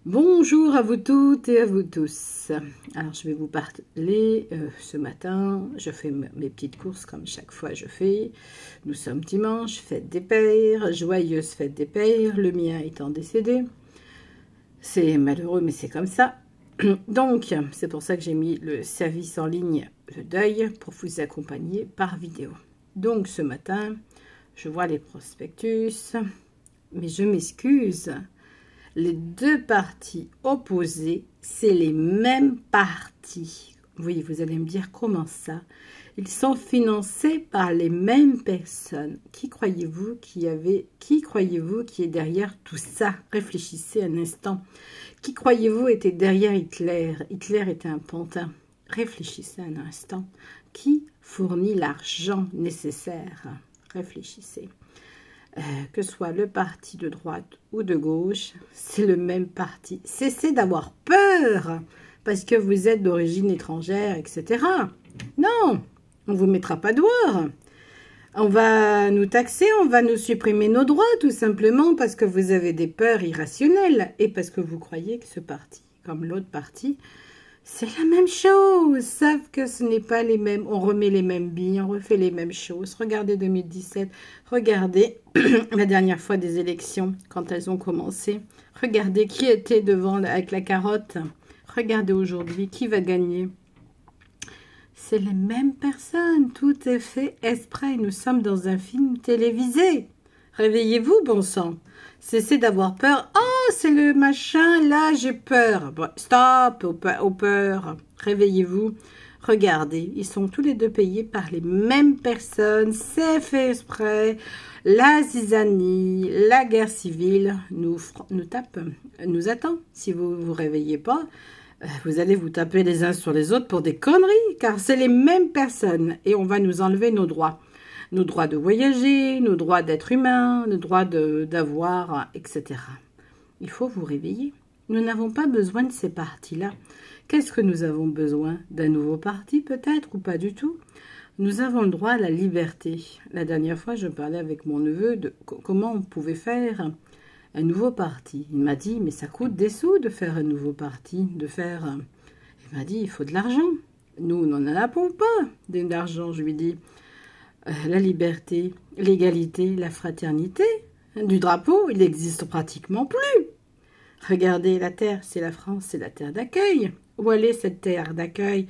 Bonjour à vous toutes et à vous tous. Alors je vais vous parler ce matin, je fais mes petites courses comme chaque fois je fais. Nous sommes dimanche, fête des pères, joyeuse fête des pères, le mien étant décédé. C'est malheureux mais c'est comme ça. Donc c'est pour ça que j'ai mis le service en ligne de deuil pour vous accompagner par vidéo. Donc ce matin, je vois les prospectus, mais je m'excuse. Les deux parties opposées, c'est les mêmes partis. Oui, vous allez me dire comment ça? Ils sont financés par les mêmes personnes. Qui croyez-vous qui est derrière tout ça? Réfléchissez un instant. Qui croyez-vous était derrière Hitler? Hitler était un pantin. Réfléchissez un instant. Qui fournit l'argent nécessaire? Réfléchissez. Que ce soit le parti de droite ou de gauche, c'est le même parti. Cessez d'avoir peur parce que vous êtes d'origine étrangère, etc. Non, on ne vous mettra pas dehors. On va nous taxer, on va nous supprimer nos droits, tout simplement parce que vous avez des peurs irrationnelles et parce que vous croyez que ce parti, comme l'autre parti, c'est la même chose, sauf que ce n'est pas les mêmes, on remet les mêmes billes, on refait les mêmes choses. Regardez 2017, regardez la dernière fois des élections, quand elles ont commencé. Regardez qui était devant avec la carotte. Regardez aujourd'hui, qui va gagner. C'est les mêmes personnes, tout est fait exprès. Nous sommes dans un film télévisé. Réveillez-vous, bon sang. Cessez d'avoir peur. Oh, c'est le machin, là, j'ai peur. Bon, stop, aux peurs. Réveillez-vous. Regardez, ils sont tous les deux payés par les mêmes personnes. C'est fait exprès. La zizanie, la guerre civile nous tape, nous attend. Si vous ne vous réveillez pas, vous allez vous taper les uns sur les autres pour des conneries, car c'est les mêmes personnes. Et on va nous enlever nos droits. Nos droits de voyager, nos droits d'être humain, nos droits d'avoir, etc. Il faut vous réveiller. Nous n'avons pas besoin de ces partis-là. Qu'est-ce que nous avons besoin? D'un nouveau parti peut-être ou pas du tout? Nous avons le droit à la liberté. La dernière fois, je parlais avec mon neveu de comment on pouvait faire un nouveau parti. Il m'a dit, mais ça coûte des sous de faire un nouveau parti, Il m'a dit, il faut de l'argent. Nous n'en avons pas d'argent, je lui dis. La liberté, l'égalité, la fraternité du drapeau, il n'existe pratiquement plus. Regardez, la terre, c'est la France, c'est la terre d'accueil. Où est cette terre d'accueil?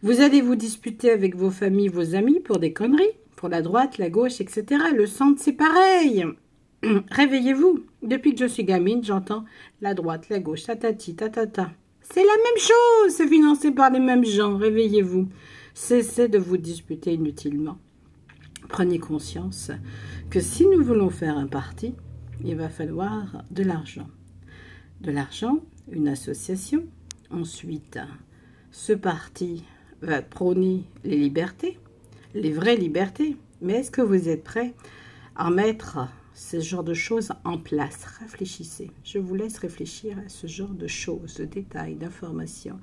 Vous allez vous disputer avec vos familles, vos amis pour des conneries, pour la droite, la gauche, etc. Le centre, c'est pareil. Réveillez-vous. Depuis que je suis gamine, j'entends la droite, la gauche, tatati, tatata. C'est la même chose, c'est financé par les mêmes gens. Réveillez-vous. Cessez de vous disputer inutilement. Prenez conscience que si nous voulons faire un parti, il va falloir de l'argent. De l'argent, une association. Ensuite, ce parti va prôner les libertés, les vraies libertés. Mais est-ce que vous êtes prêts à mettre ce genre de choses en place? Réfléchissez. Je vous laisse réfléchir à ce genre de choses, de détails, d'informations.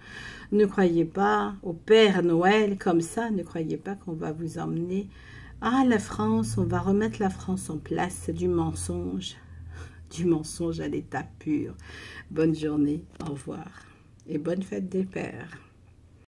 Ne croyez pas au Père Noël comme ça. Ne croyez pas qu'on va vous emmener... Ah, la France, on va remettre la France en place, c'est du mensonge à l'état pur. Bonne journée, au revoir et bonne fête des pères.